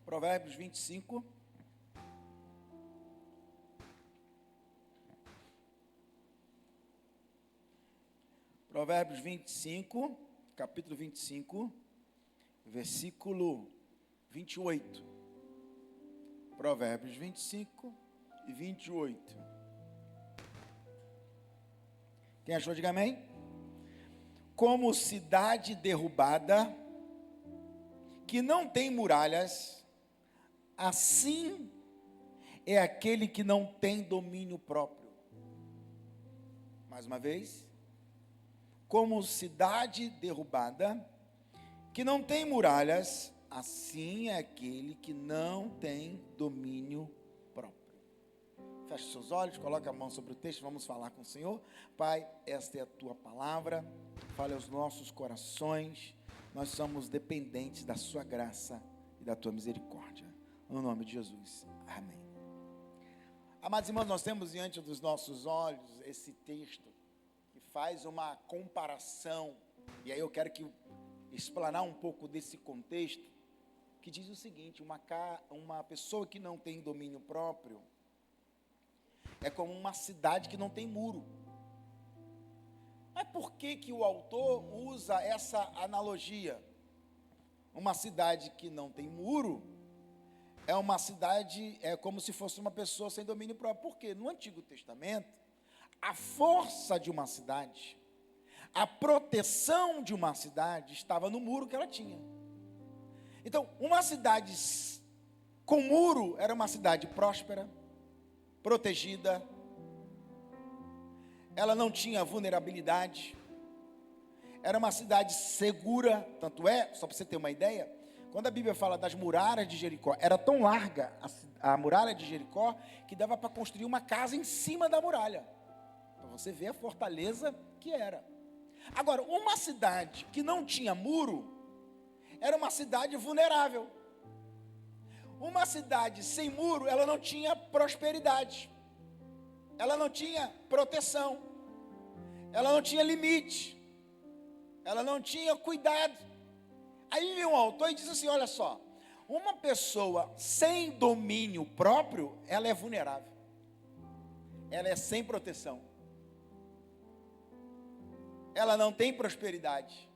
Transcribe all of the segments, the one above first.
Provérbios 25. Provérbios 25, capítulo 25, versículo 28. Provérbios 25 e 28. Quem achou, diga amém. Como cidade derrubada, que não tem muralhas, assim é aquele que não tem domínio próprio. Mais uma vez. Como cidade derrubada, que não tem muralhas, assim é aquele que não tem domínio próprio. Feche seus olhos, coloque a mão sobre o texto, vamos falar com o Senhor. Pai, esta é a tua palavra, fale aos nossos corações, nós somos dependentes da sua graça e da tua misericórdia. No nome de Jesus, amém. Amados irmãos, nós temos diante dos nossos olhos esse texto, que faz uma comparação, e aí eu quero explanar um pouco desse contexto, que diz o seguinte: uma pessoa que não tem domínio próprio, é como uma cidade que não tem muro. Mas por que o autor usa essa analogia? Uma cidade que não tem muro, é uma cidade, é como se fosse uma pessoa sem domínio próprio. Por quê? No Antigo Testamento, a força de uma cidade, a proteção de uma cidade estava no muro que ela tinha. Então, uma cidade com muro era uma cidade próspera, protegida, ela não tinha vulnerabilidade, era uma cidade segura. Tanto é, só para você ter uma ideia, quando a Bíblia fala das muralhas de Jericó, era tão larga a muralha de Jericó, que dava para construir uma casa em cima da muralha. Para você ver a fortaleza que era. Agora, uma cidade que não tinha muro, era uma cidade vulnerável. Uma cidade sem muro, ela não tinha prosperidade. Ela não tinha proteção. Ela não tinha limite. Ela não tinha cuidado. Aí vem um autor e diz assim: olha só, uma pessoa sem domínio próprio, ela é vulnerável. Ela é sem proteção. Ela não tem prosperidade.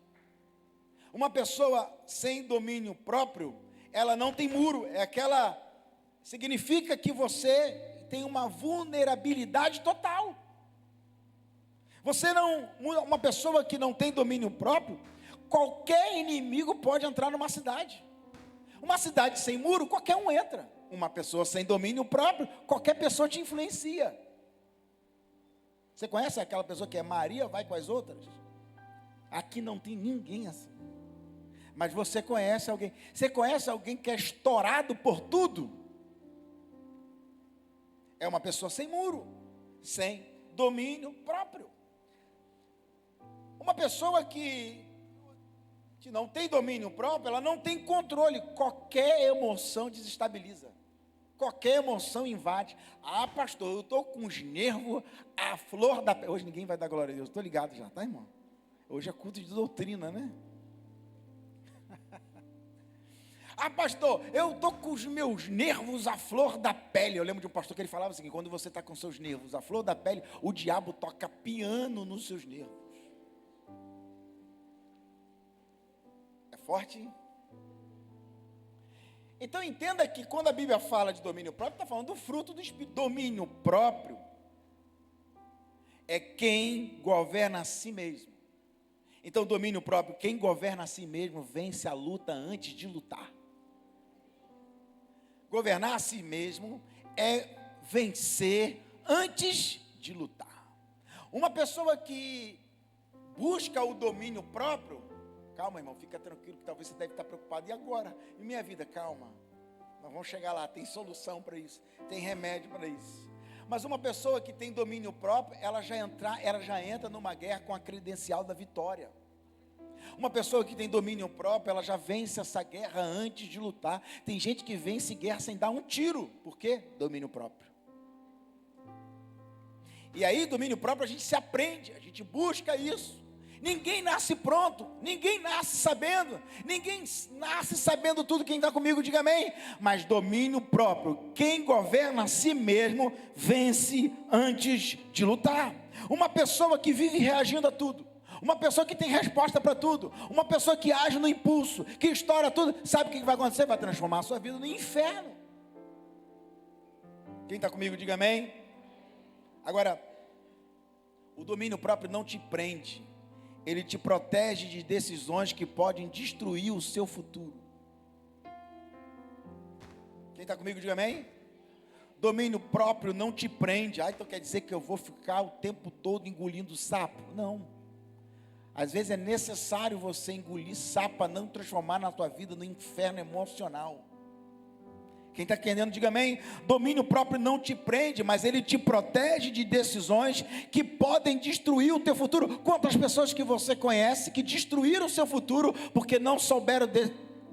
Uma pessoa sem domínio próprio, ela não tem muro. Significa que você tem uma vulnerabilidade total. Uma pessoa que não tem domínio próprio, qualquer inimigo pode entrar numa cidade. Uma cidade sem muro, qualquer um entra. Uma pessoa sem domínio próprio, qualquer pessoa te influencia. Você conhece aquela pessoa que é Maria, vai com as outras? Aqui não tem ninguém assim. Mas você conhece alguém. Você conhece alguém que é estourado por tudo? É uma pessoa sem muro, sem domínio próprio. Uma pessoa que não tem domínio próprio, ela não tem controle. Qualquer emoção desestabiliza. Qualquer emoção invade. Ah, pastor, eu estou com os nervos à flor da pele. Hoje ninguém vai dar glória a Deus, estou ligado já, tá, irmão? Hoje é culto de doutrina, né? Ah, pastor, eu estou com os meus nervos à flor da pele. Eu lembro de um pastor que ele falava assim: quando você está com seus nervos à flor da pele, o diabo toca piano nos seus nervos. É forte, hein? Então entenda que quando a Bíblia fala de domínio próprio, está falando do fruto do Espírito. Domínio próprio é quem governa a si mesmo. Então domínio próprio, quem governa a si mesmo, vence a luta antes de lutar. Governar a si mesmo é vencer antes de lutar. Uma pessoa que busca o domínio próprio, calma, irmão, fica tranquilo que talvez você deve estar preocupado. E agora? E minha vida? Calma. Nós vamos chegar lá, tem solução para isso, tem remédio para isso. Mas uma pessoa que tem domínio próprio, ela já entra numa guerra com a credencial da vitória. Uma pessoa que tem domínio próprio, ela já vence essa guerra antes de lutar. Tem gente que vence guerra sem dar um tiro. Por quê? Domínio próprio. E aí, domínio próprio, a gente se aprende, a gente busca isso. Ninguém nasce pronto, ninguém nasce sabendo, ninguém nasce sabendo tudo. Quem está comigo, diga amém. Mas domínio próprio, quem governa a si mesmo, vence antes de lutar. Uma pessoa que vive reagindo a tudo, uma pessoa que tem resposta para tudo, uma pessoa que age no impulso, que estoura tudo, sabe o que vai acontecer? Vai transformar a sua vida no inferno. Quem está comigo, diga amém. Agora, o domínio próprio não te prende, ele te protege de decisões que podem destruir o seu futuro. Quem está comigo, diga amém. Domínio próprio não te prende. Então quer dizer que eu vou ficar o tempo todo engolindo sapo? Não. Às vezes é necessário você engolir sapo para não transformar na tua vida no inferno emocional. Quem está entendendo, diga amém. Domínio próprio não te prende, mas ele te protege de decisões que podem destruir o teu futuro. Quantas pessoas que você conhece que destruíram o seu futuro porque não souberam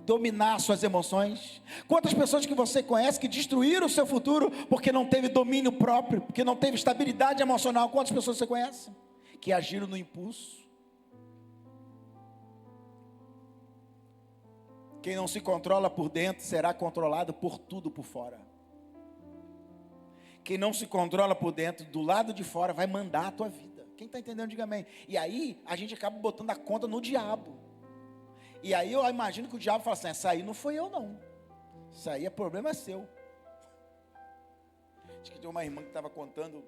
dominar suas emoções? Quantas pessoas que você conhece que destruíram o seu futuro porque não teve domínio próprio, porque não teve estabilidade emocional? Quantas pessoas você conhece que agiram no impulso? Quem não se controla por dentro será controlado por tudo por fora. Quem não se controla por dentro, do lado de fora, vai mandar a tua vida. Quem está entendendo, diga amém. E aí, a gente acaba botando a conta no diabo. E aí eu imagino que o diabo fala assim: essa aí não foi eu não, isso aí é problema seu. Acho que tem uma irmã que estava contando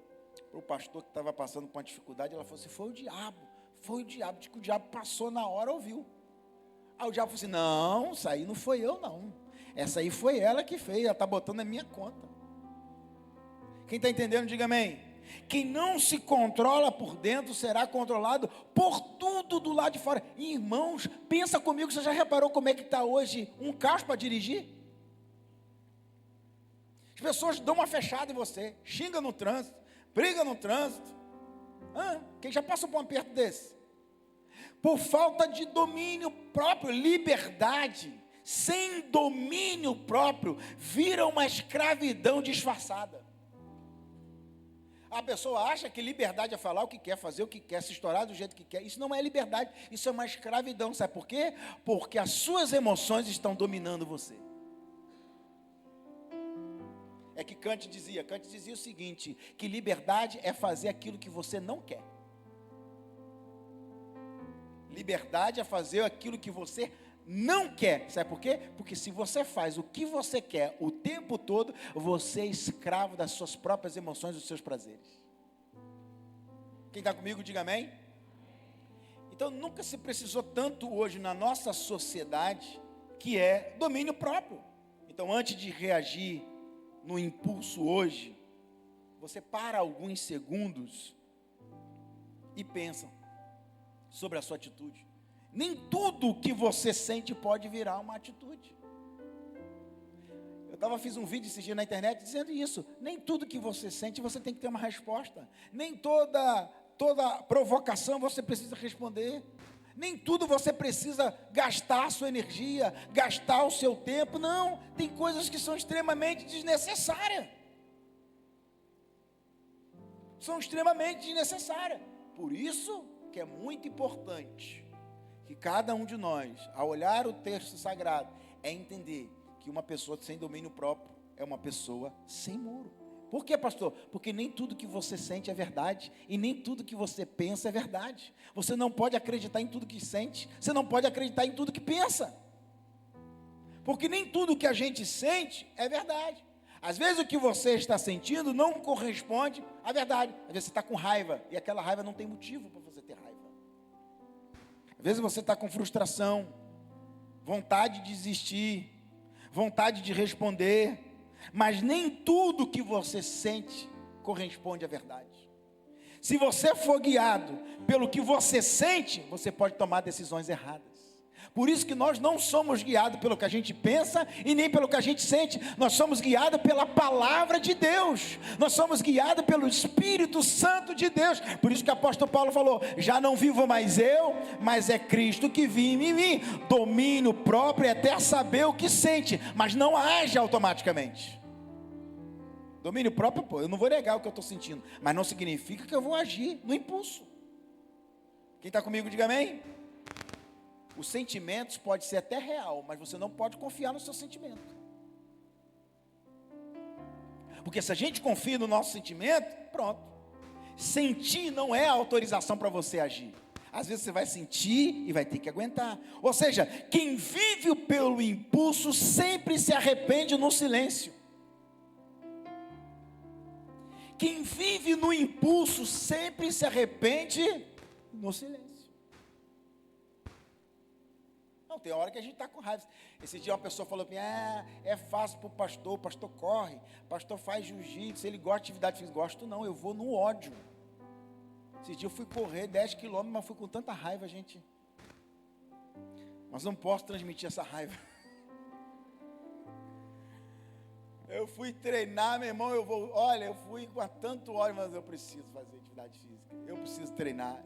para o pastor que estava passando por uma dificuldade. Ela falou assim: foi o diabo, diz que o diabo passou na hora, ouviu. Aí o diabo falou assim: não, isso aí não foi eu não, essa aí foi ela que fez, ela está botando na minha conta. Quem está entendendo, diga amém. Quem não se controla por dentro será controlado por tudo do lado de fora. E, irmãos, pensa comigo, você já reparou como é que está hoje um carro para dirigir? As pessoas dão uma fechada em você, xinga no trânsito, briga no trânsito. Quem já passou por um aperto desse? Por falta de domínio próprio, liberdade sem domínio próprio vira uma escravidão disfarçada. A pessoa acha que liberdade é falar o que quer, fazer o que quer, se estourar do jeito que quer. Isso não é liberdade, isso é uma escravidão. Sabe por quê? Porque as suas emoções estão dominando você. É que Kant dizia o seguinte, que liberdade é fazer aquilo que você não quer. Liberdade é fazer aquilo que você não quer. Sabe por quê? Porque se você faz o que você quer o tempo todo, você é escravo das suas próprias emoções, dos seus prazeres. Quem está comigo, diga amém. Então nunca se precisou tanto hoje na nossa sociedade, que é domínio próprio. Então antes de reagir no impulso hoje, você para alguns segundos e pensa sobre a sua atitude. Nem tudo que você sente pode virar uma atitude. Eu fiz um vídeo esse dia na internet dizendo isso. Nem tudo que você sente, você tem que ter uma resposta. Nem toda provocação você precisa responder. Nem tudo você precisa gastar a sua energia, gastar o seu tempo. Não, tem coisas que são extremamente desnecessárias. São extremamente desnecessárias. Por isso que é muito importante que cada um de nós, ao olhar o texto sagrado, é entender que uma pessoa sem domínio próprio é uma pessoa sem muro. Por quê, pastor? Porque nem tudo que você sente é verdade, e nem tudo que você pensa é verdade. Você não pode acreditar em tudo que sente, você não pode acreditar em tudo que pensa, porque nem tudo que a gente sente é verdade. Às vezes o que você está sentindo não corresponde à verdade. Às vezes você está com raiva, e aquela raiva não tem motivo para você ter raiva. Às vezes você está com frustração, vontade de desistir, vontade de responder, mas nem tudo que você sente corresponde à verdade. Se você for guiado pelo que você sente, você pode tomar decisões erradas. Por isso que nós não somos guiados pelo que a gente pensa e nem pelo que a gente sente. Nós somos guiados pela palavra de Deus. Nós somos guiados pelo Espírito Santo de Deus. Por isso que o apóstolo Paulo falou: já não vivo mais eu, mas é Cristo que vive em mim. Domínio próprio é até saber o que sente, mas não age automaticamente. Domínio próprio, eu não vou negar o que eu estou sentindo, mas não significa que eu vou agir no impulso. Quem está comigo, diga amém. Os sentimentos podem ser até real, mas você não pode confiar no seu sentimento. Porque se a gente confia no nosso sentimento, pronto. Sentir não é autorização para você agir. Às vezes você vai sentir e vai ter que aguentar. Ou seja, quem vive pelo impulso sempre se arrepende no silêncio. Quem vive no impulso sempre se arrepende no silêncio. Não, tem hora que a gente está com raiva. Esse dia uma pessoa falou para mim, é fácil para o pastor corre, o pastor faz jiu-jitsu, ele gosta de atividade física. Gosto não, eu vou no ódio. Esse dia eu fui correr 10 quilômetros, mas fui com tanta raiva, gente. Mas não posso transmitir essa raiva. Eu fui treinar, meu irmão, eu fui com tanto ódio, mas eu preciso fazer atividade física. Eu preciso treinar,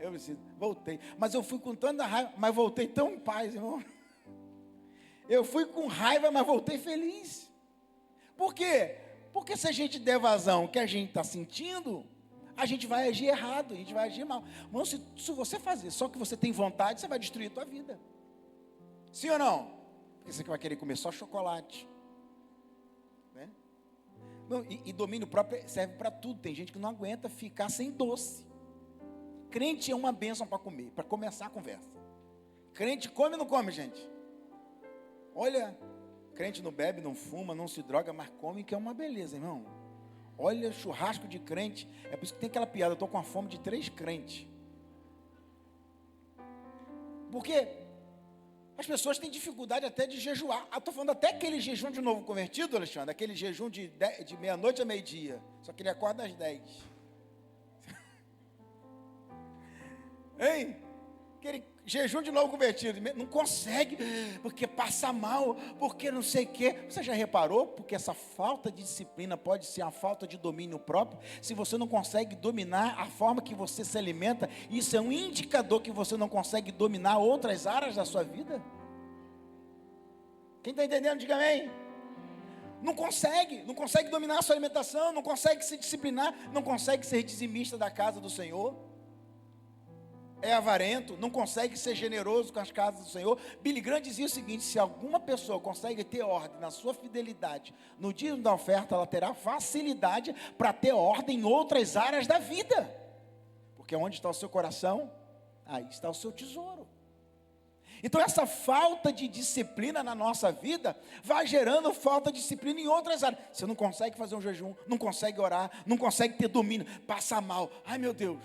voltei. Mas eu fui com tanta raiva, mas voltei tão em paz, irmão. Eu fui com raiva, mas voltei feliz. Por quê? Porque se a gente der vazão ao que a gente está sentindo, a gente vai agir errado, a gente vai agir mal. Irmão, se você fazer só que você tem vontade, você vai destruir a tua vida. Sim ou não? Porque você vai querer comer só chocolate. Né? Não, e domínio próprio serve para tudo. Tem gente que não aguenta ficar sem doce. Crente é uma bênção para comer, para começar a conversa. Crente come ou não come, gente? Olha, crente não bebe, não fuma, não se droga, mas come, que é uma beleza, irmão. Olha, churrasco de crente. É por isso que tem aquela piada, eu estou com a fome de 3 crentes. Porque as pessoas têm dificuldade até de jejuar. Eu estou falando até aquele jejum de novo convertido, Alexandre, aquele jejum de meia-noite a meio-dia. Só que ele acorda às 10. Hein? Aquele jejum de novo convertido, não consegue, porque passa mal, porque não sei o quê. Você já reparou? Porque essa falta de disciplina pode ser a falta de domínio próprio. Se você não consegue dominar a forma que você se alimenta, isso é um indicador que você não consegue dominar outras áreas da sua vida. Quem está entendendo, diga amém. Não consegue dominar a sua alimentação, não consegue se disciplinar, não consegue ser dizimista da casa do Senhor. É avarento, não consegue ser generoso com as casas do Senhor. Billy Graham dizia o seguinte: se alguma pessoa consegue ter ordem na sua fidelidade no dia da oferta, ela terá facilidade para ter ordem em outras áreas da vida. Porque onde está o seu coração, aí está o seu tesouro. Então essa falta de disciplina na nossa vida vai gerando falta de disciplina em outras áreas. Você não consegue fazer um jejum, não consegue orar, não consegue ter domínio, passa mal. Ai meu Deus.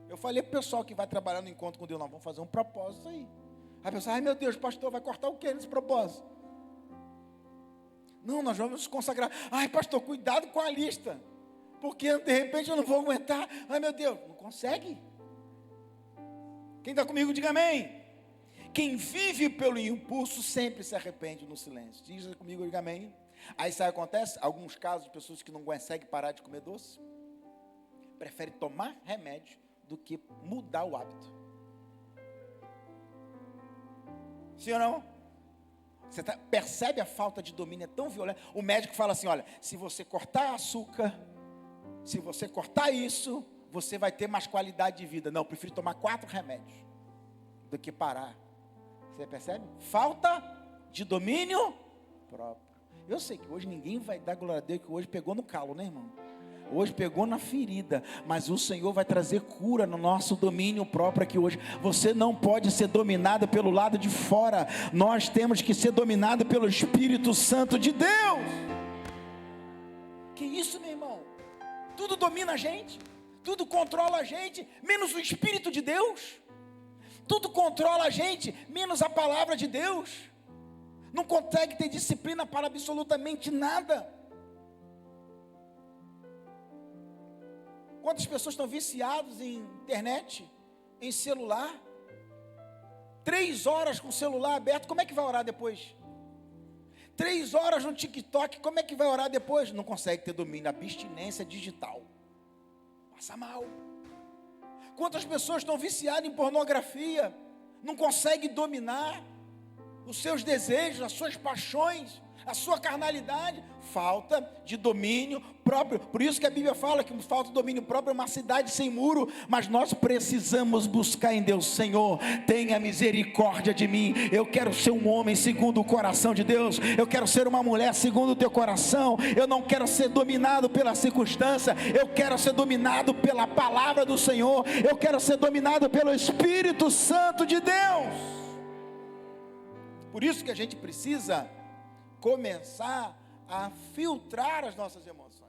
Eu falei para o pessoal que vai trabalhar no encontro com Deus, nós vamos fazer um propósito aí. Aí a pessoa, ai meu Deus, pastor, vai cortar o que nesse propósito? Não, nós vamos nos consagrar. Ai pastor, cuidado com a lista, porque de repente eu não vou aguentar. Ai meu Deus, não consegue. Quem está comigo, diga amém. Quem vive pelo impulso sempre se arrepende no silêncio. Diz comigo, diga amém. Aí sabe o que acontece? Alguns casos de pessoas que não conseguem parar de comer doce, preferem tomar remédio do que mudar o hábito. Sim ou não? Você percebe a falta de domínio, é tão violenta. O médico fala assim, olha, se você cortar açúcar, se você cortar isso, você vai ter mais qualidade de vida. Não, eu prefiro tomar 4 remédios do que parar. Você percebe? Falta de domínio próprio. Eu sei que hoje ninguém vai dar glória a Deus, que hoje pegou no calo, né, irmão? Hoje pegou na ferida, mas o Senhor vai trazer cura no nosso domínio próprio aqui hoje. Você não pode ser dominado pelo lado de fora. Nós temos que ser dominado pelo Espírito Santo de Deus. Que isso, meu irmão? Tudo domina a gente, tudo controla a gente, menos o Espírito de Deus. Tudo controla a gente, menos a palavra de Deus. Não consegue ter disciplina para absolutamente nada. Quantas pessoas estão viciadas em internet, em celular? 3 horas com o celular aberto, como é que vai orar depois? 3 horas no TikTok, como é que vai orar depois? Não consegue ter domínio, abstinência digital. Passa mal. Quantas pessoas estão viciadas em pornografia, não consegue dominar os seus desejos, as suas paixões, A sua carnalidade, falta de domínio próprio. Por isso que a Bíblia fala que falta de domínio próprio é uma cidade sem muro. Mas nós precisamos buscar em Deus: Senhor, tenha misericórdia de mim. Eu quero ser um homem segundo o coração de Deus. Eu quero ser uma mulher segundo o teu coração. Eu não quero ser dominado pela circunstância. Eu quero ser dominado pela palavra do Senhor. Eu quero ser dominado pelo Espírito Santo de Deus. Por isso que a gente precisa começar a filtrar as nossas emoções.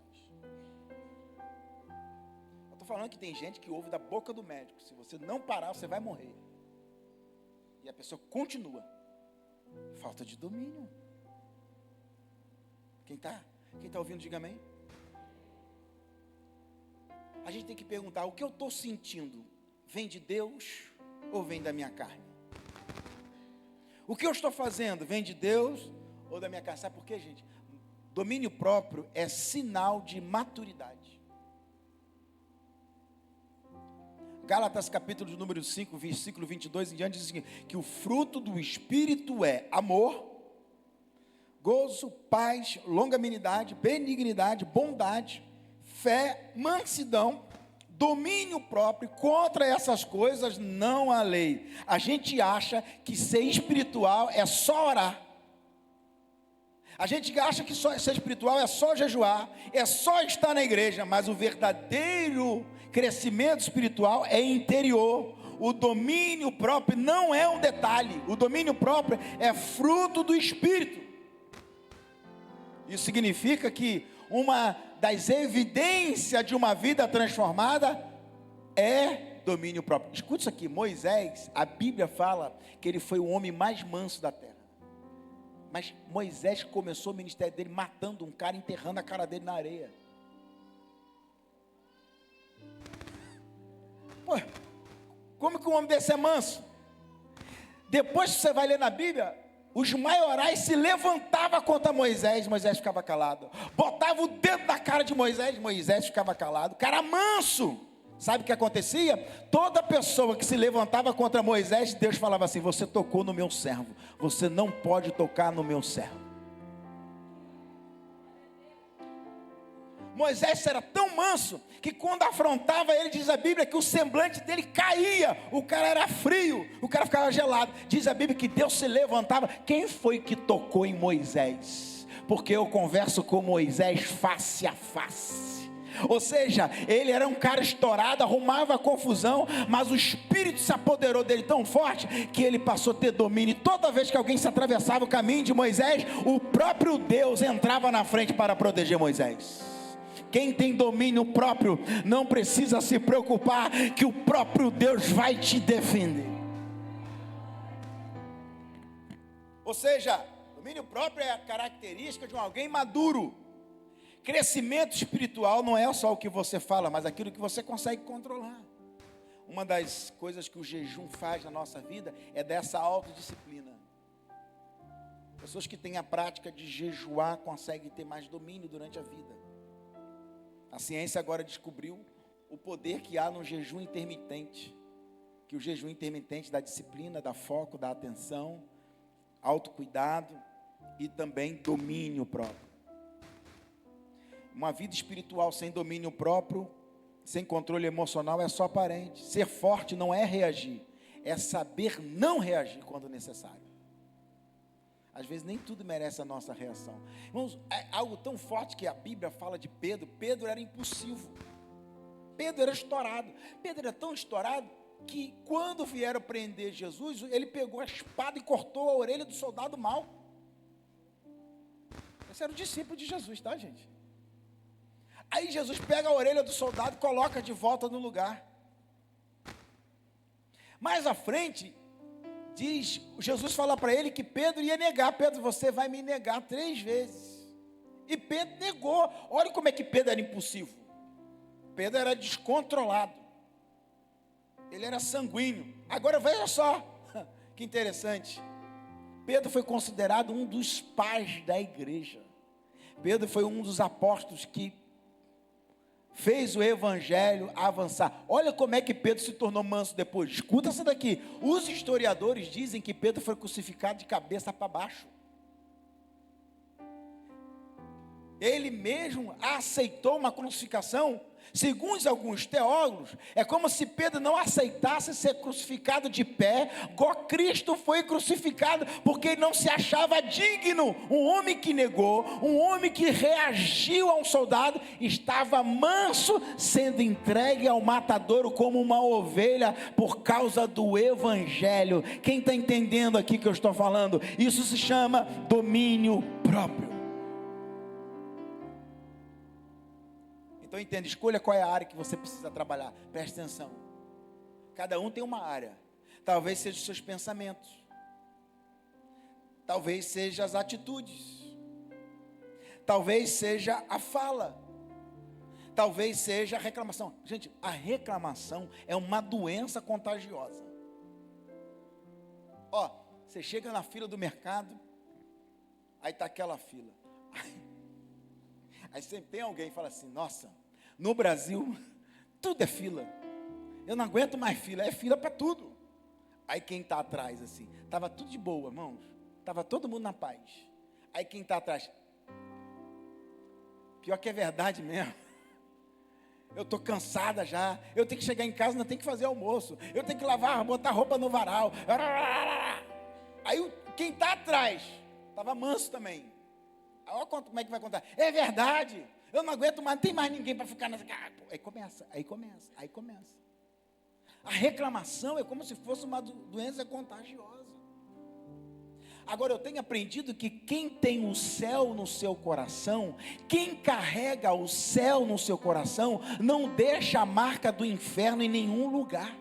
Eu estou falando que tem gente que ouve da boca do médico: se você não parar, você vai morrer. E a pessoa continua. Falta de domínio. Quem está ouvindo, diga amém. A gente tem que perguntar: o que eu estou sentindo vem de Deus ou vem da minha carne? O que eu estou fazendo vem de Deus ou da minha carne? Sabe por quê, gente? Domínio próprio é sinal de maturidade. Gálatas capítulo de número 5, versículo 22 em diante, diz assim, que o fruto do Espírito é amor, gozo, paz, longanimidade, benignidade, bondade, fé, mansidão, domínio próprio. Contra essas coisas não há lei. A gente acha que ser espiritual é só orar. A gente acha que ser espiritual é só jejuar, é só estar na igreja, mas o verdadeiro crescimento espiritual é interior. O domínio próprio não é um detalhe, o domínio próprio é fruto do Espírito. Isso significa que uma das evidências de uma vida transformada é domínio próprio. Escuta isso aqui: Moisés, a Bíblia fala que ele foi o homem mais manso da terra. Mas Moisés começou o ministério dele matando um cara, enterrando a cara dele na areia. Pô, como que um homem desse é manso? Depois que você vai ler na Bíblia, os maiorais se levantavam contra Moisés, Moisés ficava calado. Botava o dedo na cara de Moisés, Moisés ficava calado. Cara manso. Sabe o que acontecia? Toda pessoa que se levantava contra Moisés, Deus falava assim: você tocou no meu servo, você não pode tocar no meu servo. Moisés era tão manso, que quando afrontava ele, diz a Bíblia, que o semblante dele caía, o cara era frio, o cara ficava gelado. Diz a Bíblia que Deus se levantava. Quem foi que tocou em Moisés? Porque eu converso com Moisés face a face. Ou seja, ele era um cara estourado, arrumava confusão, mas o Espírito se apoderou dele tão forte, que ele passou a ter domínio. E toda vez que alguém se atravessava o caminho de Moisés, o próprio Deus entrava na frente para proteger Moisés. Quem tem domínio próprio não precisa se preocupar, que o próprio Deus vai te defender. Ou seja, domínio próprio é a característica de um alguém maduro. Crescimento espiritual não é só o que você fala, mas aquilo que você consegue controlar. Uma das coisas que o jejum faz na nossa vida é dessa autodisciplina. Pessoas que têm a prática de jejuar conseguem ter mais domínio durante a vida. A ciência agora descobriu o poder que há no jejum intermitente. Que o jejum intermitente dá disciplina, dá foco, dá atenção, autocuidado e também domínio próprio. Uma vida espiritual sem domínio próprio, sem controle emocional, é só aparente. Ser forte não é reagir, é saber não reagir quando necessário. Às vezes nem tudo merece a nossa reação. Irmãos, é algo tão forte que a Bíblia fala de Pedro. Pedro era impulsivo. Pedro era estourado. Pedro era tão estourado que quando vieram prender Jesus, ele pegou a espada e cortou a orelha do soldado mau. Esse era o discípulo de Jesus, tá, gente? Aí Jesus pega a orelha do soldado e coloca de volta no lugar. Mais à frente, Jesus fala para ele que Pedro ia negar. Pedro, você vai me negar 3 vezes. E Pedro negou. Olha como é que Pedro era impulsivo. Pedro era descontrolado. Ele era sanguíneo. Agora veja só, que interessante. Pedro foi considerado um dos pais da igreja. Pedro foi um dos apóstolos que fez o evangelho avançar. Olha como é que Pedro se tornou manso depois. Escuta isso daqui. Os historiadores dizem que Pedro foi crucificado de cabeça para baixo. ele mesmo aceitou uma crucificação. Segundo alguns teólogos, é como se Pedro não aceitasse ser crucificado de pé, igual Cristo foi crucificado, porque ele não se achava digno. Um homem que negou, um homem que reagiu a um soldado, estava manso, sendo entregue ao matadouro como uma ovelha, por causa do evangelho. Quem está entendendo aqui que eu estou falando? Isso se chama domínio próprio. Então entenda, escolha qual é a área que você precisa trabalhar. Preste atenção. Cada um tem uma área. Talvez seja os seus pensamentos. Talvez seja as atitudes. Talvez seja a fala. Talvez seja a reclamação. Gente, a reclamação é uma doença contagiosa. Ó, você chega na fila do mercado, aí está aquela fila. Aí sempre tem alguém que fala assim: nossa, no Brasil tudo é fila, eu não aguento mais fila, é fila para tudo. Aí quem está atrás assim, estava tudo de boa, irmãos, estava todo mundo na paz. Aí quem está atrás, pior que é verdade mesmo, eu estou cansada já, eu tenho que chegar em casa, não tenho que fazer almoço, eu tenho que lavar, botar roupa no varal. Aí quem está atrás, estava manso também. Olha como é que vai contar. É verdade, eu não aguento mais, não tem mais ninguém para ficar nessa. Aí começa. A reclamação é como se fosse uma doença contagiosa. Agora eu tenho aprendido que quem tem o céu no seu coração, quem carrega o céu no seu coração, não deixa a marca do inferno em nenhum lugar.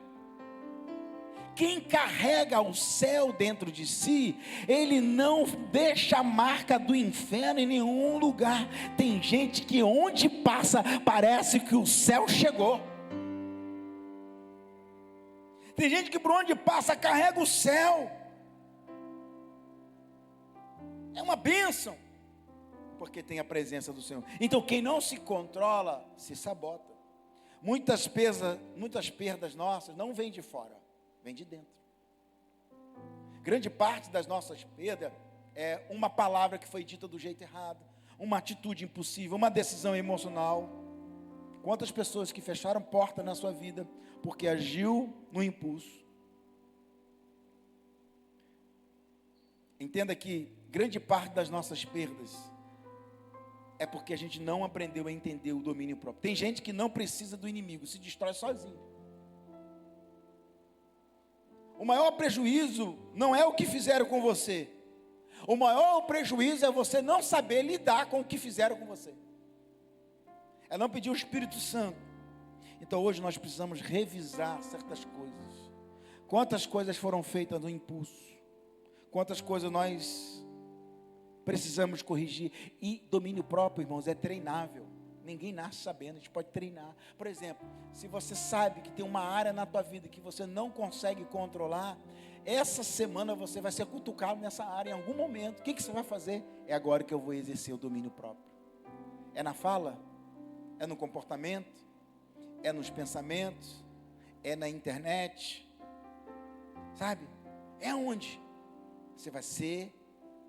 Quem carrega o céu dentro de si, ele não deixa a marca do inferno em nenhum lugar. Tem gente que onde passa, parece que o céu chegou. Tem gente que por onde passa, carrega o céu. É uma bênção, porque tem a presença do Senhor. Então quem não se controla, se sabota. Muitas perdas nossas não vêm de fora, vem de dentro. Grande parte das nossas perdas é uma palavra que foi dita do jeito errado, uma atitude impossível, uma decisão emocional. Quantas pessoas que fecharam porta na sua vida porque agiu no impulso? Entenda que grande parte das nossas perdas é porque a gente não aprendeu a entender o domínio próprio. Tem gente que não precisa do inimigo, se destrói sozinho. O maior prejuízo não é o que fizeram com você. O maior prejuízo é você não saber lidar com o que fizeram com você. É não pedir o Espírito Santo. Então hoje nós precisamos revisar certas coisas. Quantas coisas foram feitas no impulso? Quantas coisas nós precisamos corrigir? E domínio próprio, irmãos, é treinável. Ninguém nasce sabendo, a gente pode treinar. Por exemplo, se você sabe que tem uma área na tua vida que você não consegue controlar, essa semana você vai ser cutucado nessa área em algum momento. O que você vai fazer? É agora que eu vou exercer o domínio próprio. É na fala? É no comportamento? É nos pensamentos? É na internet? Sabe? É onde você vai ser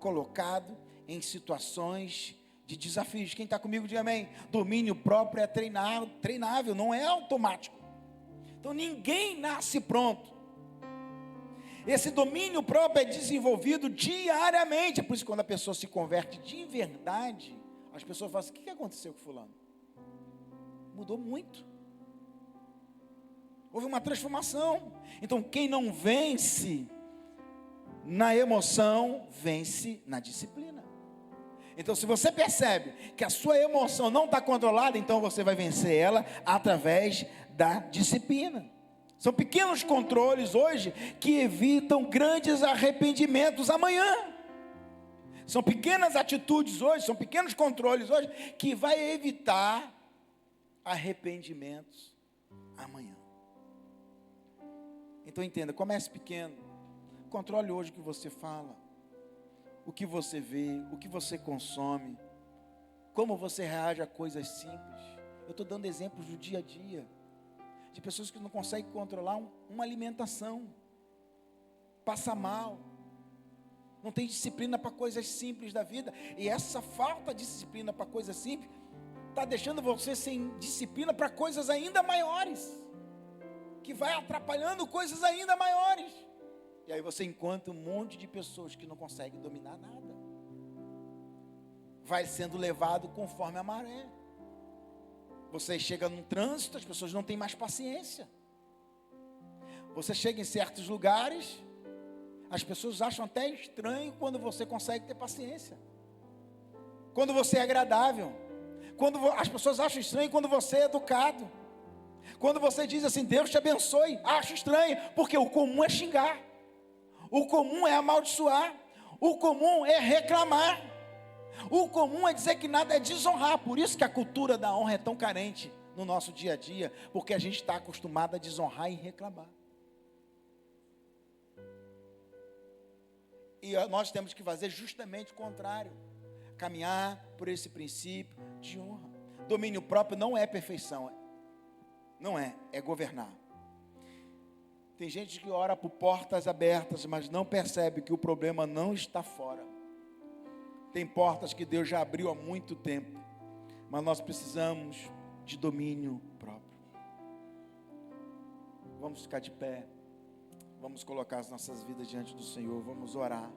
colocado em situações de desafios. Quem está comigo, diga amém. Domínio próprio é treinável, não é automático. Então ninguém nasce pronto. Esse domínio próprio é desenvolvido diariamente. Por isso, quando a pessoa se converte de verdade, as pessoas falam assim: o que aconteceu com fulano? Mudou muito. Houve uma transformação. Então quem não vence na emoção, vence na disciplina. Então se você percebe que a sua emoção não está controlada, então você vai vencer ela através da disciplina. São pequenos controles hoje que evitam grandes arrependimentos amanhã. São pequenas atitudes hoje, são pequenos controles hoje que vai evitar arrependimentos amanhã. Então entenda, comece pequeno. Controle hoje o que você fala, o que você vê, o que você consome, como você reage a coisas simples. Eu estou dando exemplos do dia a dia, de pessoas que não conseguem controlar uma alimentação, passa mal, não tem disciplina para coisas simples da vida. E essa falta de disciplina para coisas simples está deixando você sem disciplina para coisas ainda maiores, que vai atrapalhando coisas ainda maiores. E aí você encontra um monte de pessoas que não conseguem dominar nada. Vai sendo levado conforme a maré. Você chega num trânsito, as pessoas não têm mais paciência. Você chega em certos lugares, as pessoas acham até estranho quando você consegue ter paciência. Quando você é agradável. As pessoas acham estranho quando você é educado. Quando você diz assim, Deus te abençoe, acho estranho, porque o comum é xingar. O comum é amaldiçoar. O comum é reclamar. O comum é dizer que nada é desonrar. Por isso que a cultura da honra é tão carente no nosso dia a dia, porque a gente está acostumado a desonrar e reclamar. E nós temos que fazer justamente o contrário. Caminhar por esse princípio de honra. Domínio próprio não é perfeição. Não é governar. Tem gente que ora por portas abertas, mas não percebe que o problema não está fora. Tem portas que Deus já abriu há muito tempo, mas nós precisamos de domínio próprio. Vamos ficar de pé. Vamos colocar as nossas vidas diante do Senhor. Vamos orar.